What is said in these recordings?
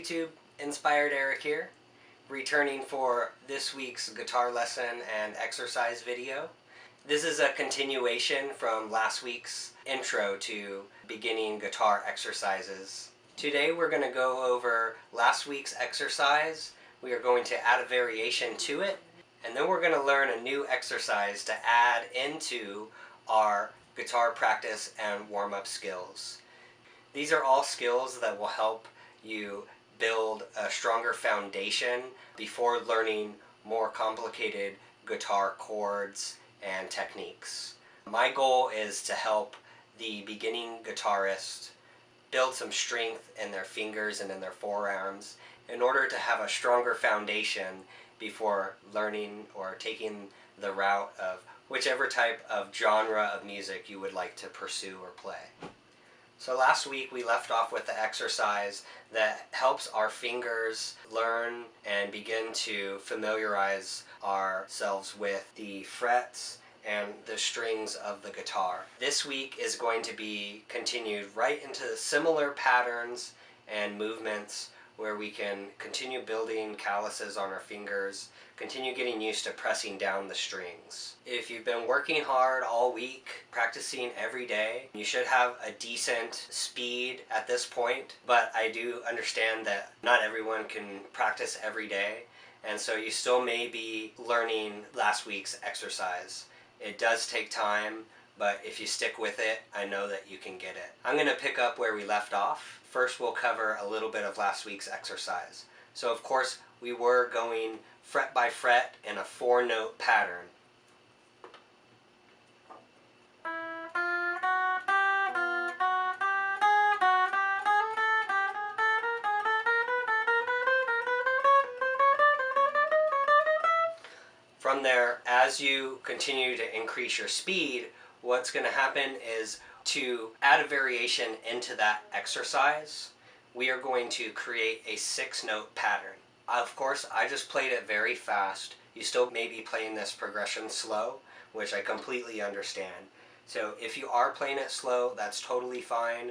YouTube, Inspired Eric here, returning for this week's guitar lesson and exercise video. This is a continuation from last week's intro to beginning guitar exercises. Today we're going to go over last week's exercise. We are going to add a variation to it, and then we're going to learn a new exercise to add into our guitar practice and warm-up skills. These are all skills that will help you build a stronger foundation before learning more complicated guitar chords and techniques. My goal is to help the beginning guitarist build some strength in their fingers and in their forearms in order to have a stronger foundation before learning or taking the route of whichever type of genre of music you would like to pursue or play. So last week we left off with the exercise that helps our fingers learn and begin to familiarize ourselves with the frets and the strings of the guitar. This week is going to be continued right into similar patterns and movements where we can continue building calluses on our fingers, continue getting used to pressing down the strings. If you've been working hard all week, practicing every day, you should have a decent speed at this point, but I do understand that not everyone can practice every day, and so you still may be learning last week's exercise. It does take time, but if you stick with it, I know that you can get it. I'm going to pick up where we left off. First, we'll cover a little bit of last week's exercise. So of course, we were going fret by fret in a 4-note pattern. From there, as you continue to increase your speed, what's going to happen is to add a variation into that exercise, we are going to create a 6-note pattern. Of course, I just played it very fast. You still may be playing this progression slow, which I completely understand. So if you are playing it slow, that's totally fine.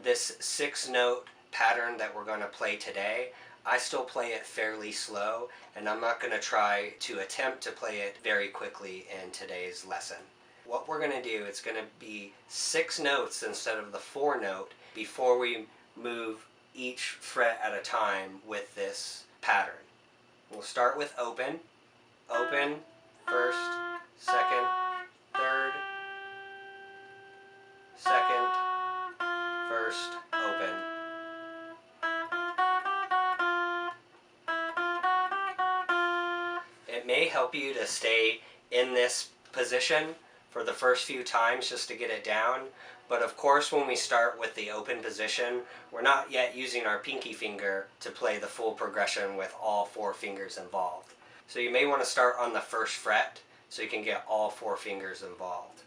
This 6-note pattern that we're going to play today, I still play it fairly slow, and I'm not going to try to attempt to play it very quickly in today's lesson. What we're going to do, it's going to be 6 notes instead of the 4-note before we move each fret at a time with this pattern. We'll start with open. Open, first, second, third, second, first, open. It may help you to stay in this position for the first few times just to get it down, but of course when we start with the open position, we're not yet using our pinky finger to play the full progression with all 4 fingers involved. So you may want to start on the first fret so you can get all 4 fingers involved.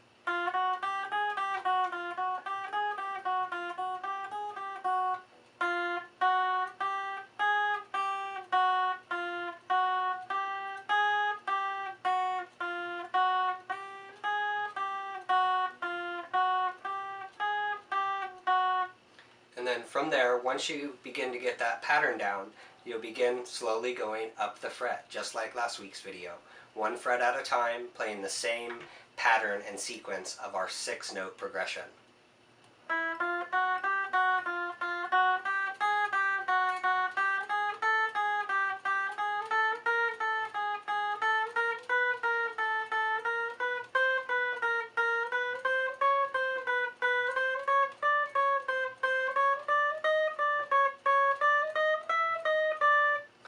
And then from there, once you begin to get that pattern down, you'll begin slowly going up the fret, just like last week's video. 1 fret at a time, playing the same pattern and sequence of our 6-note progression.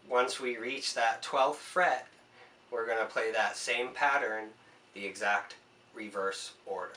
Once we reach that 12th fret, we're going to play that same pattern, the exact reverse order.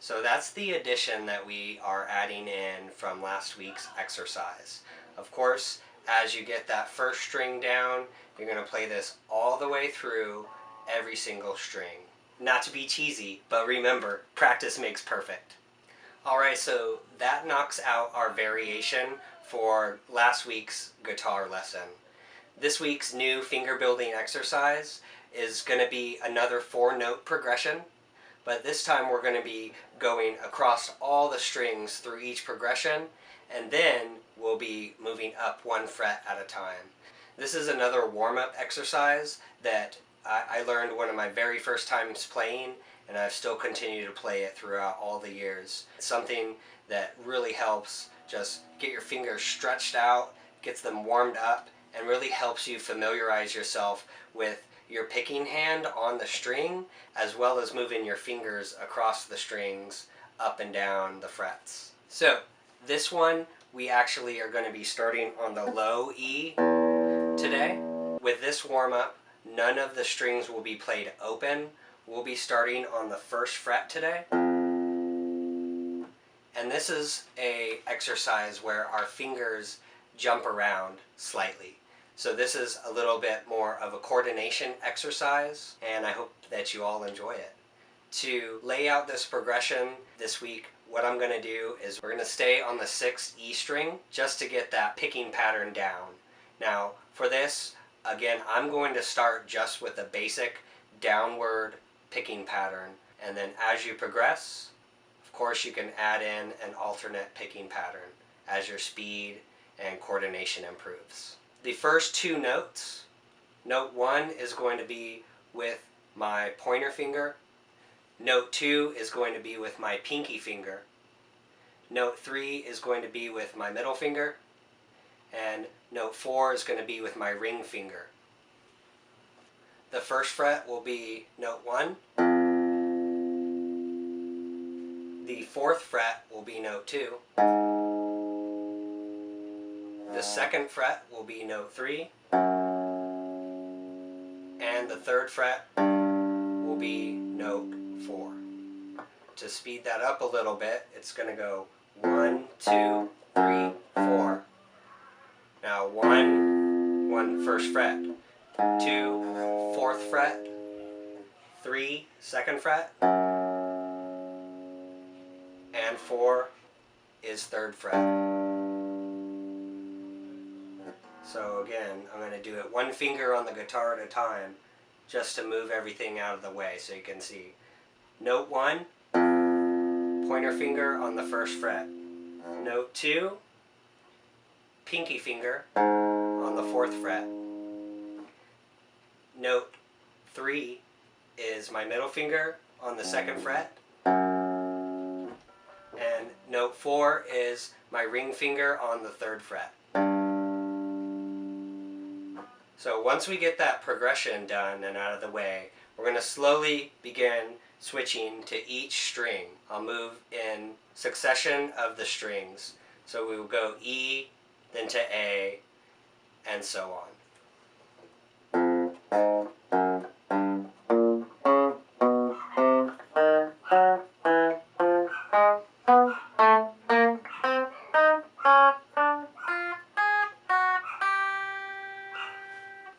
So that's the addition that we are adding in from last week's exercise. Of course, as you get that first string down, you're going to play this all the way through every single string. Not to be cheesy, but remember, practice makes perfect. Alright, so that knocks out our variation for last week's guitar lesson. This week's new finger building exercise is going to be another 4-note progression, but this time we're going to be going across all the strings through each progression, and then we'll be moving up 1 fret at a time. This is another warm-up exercise that I learned one of my very first times playing, and I've still continued to play it throughout all the years. It's something that really helps just get your fingers stretched out, gets them warmed up, and really helps you familiarize yourself with your picking hand on the string, as well as moving your fingers across the strings up and down the frets. So this one, we actually are going to be starting on the low E today. With this warm-up, none of the strings will be played open. We'll be starting on the 1st fret today. And this is an exercise where our fingers jump around slightly. So this is a little bit more of a coordination exercise, and I hope that you all enjoy it. To lay out this progression this week, what I'm going to do is we're going to stay on the 6th E string just to get that picking pattern down. Now, for this, again, I'm going to start just with a basic downward picking pattern, and then as you progress, of course, you can add in an alternate picking pattern as your speed and coordination improves. The first 2 notes, note 1 is going to be with my pointer finger, note 2 is going to be with my pinky finger, note 3 is going to be with my middle finger, and note 4 is going to be with my ring finger. The 1st fret will be note 1, the 4th fret will be note 2, the 2nd fret will be note 3, and the 3rd fret will be note 4. To speed that up a little bit, it's going to go 1, 2, 3, 4. Now 1, 1st fret, 2, 4th fret, 3, 2nd fret, and 4 is 3rd fret. So again, I'm going to do it 1 finger on the guitar at a time just to move everything out of the way so you can see. Note 1, pointer finger on the 1st fret. Note 2, pinky finger on the 4th fret. Note 3 is my middle finger on the 2nd fret. And note 4 is my ring finger on the 3rd fret. So once we get that progression done and out of the way, we're going to slowly begin switching to each string. I'll move in succession of the strings. So we will go E, then to A, and so on.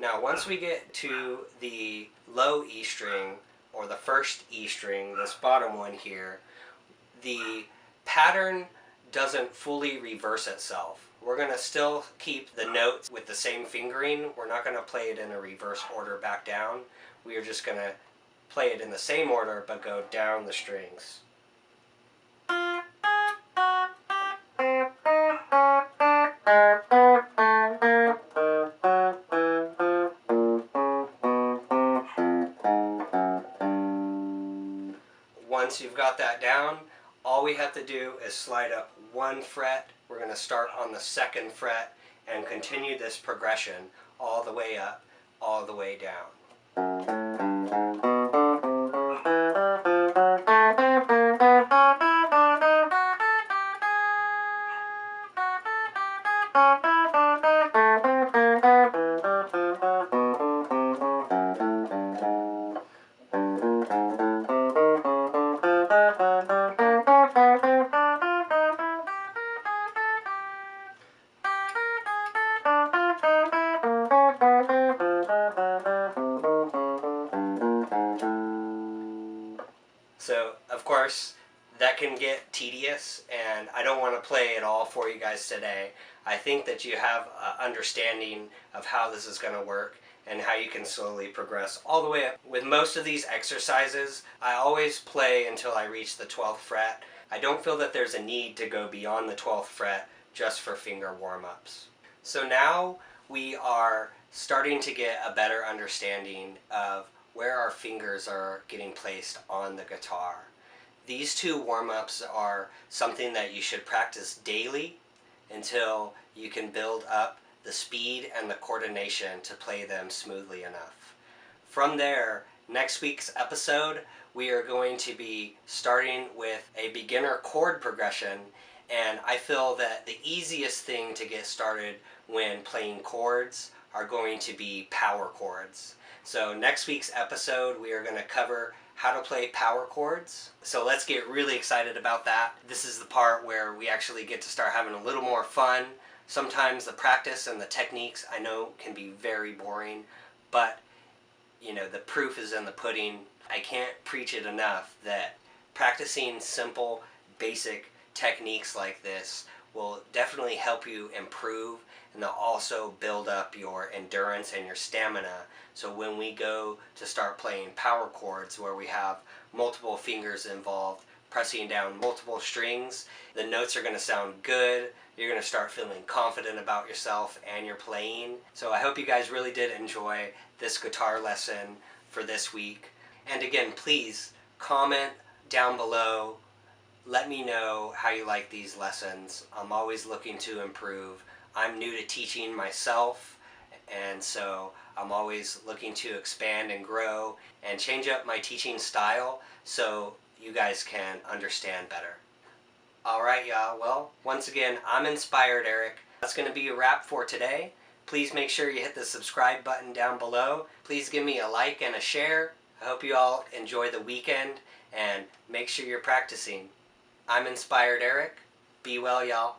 Now once we get to the low E string, or the 1st E string, this bottom one here, the pattern doesn't fully reverse itself. We're going to still keep the notes with the same fingering. We're not going to play it in a reverse order back down. We are just going to play it in the same order but go down the strings. Once you've got that down, all we have to do is slide up 1 fret. We're going to start on the 2nd fret and continue this progression all the way up, all the way down. So, of course, that can get tedious, and I don't want to play it all for you guys today. I think that you have an understanding of how this is going to work and how you can slowly progress all the way up. With most of these exercises, I always play until I reach the 12th fret. I don't feel that there's a need to go beyond the 12th fret just for finger warm-ups. So now we are starting to get a better understanding of where our fingers are getting placed on the guitar. These two warm-ups are something that you should practice daily until you can build up the speed and the coordination to play them smoothly enough. From there, next week's episode, we are going to be starting with a beginner chord progression, and I feel that the easiest thing to get started when playing chords are going to be power chords. So next week's episode, we are going to cover how to play power chords. So let's get really excited about that. This is the part where we actually get to start having a little more fun. Sometimes the practice and the techniques I know can be very boring, but you know, the proof is in the pudding. I can't preach it enough that practicing simple, basic techniques like this will definitely help you improve, and they'll also build up your endurance and your stamina. So when we go to start playing power chords where we have multiple fingers involved, pressing down multiple strings, the notes are going to sound good. You're going to start feeling confident about yourself and your playing. So I hope you guys really did enjoy this guitar lesson for this week. And again, please comment down below. Let me know how you like these lessons. I'm always looking to improve. I'm new to teaching myself, and so I'm always looking to expand and grow and change up my teaching style so you guys can understand better. Alright y'all, well, once again, I'm Inspired Eric. That's going to be a wrap for today. Please make sure you hit the subscribe button down below. Please give me a like and a share. I hope you all enjoy the weekend, and make sure you're practicing. I'm Inspired Eric. Be well, y'all.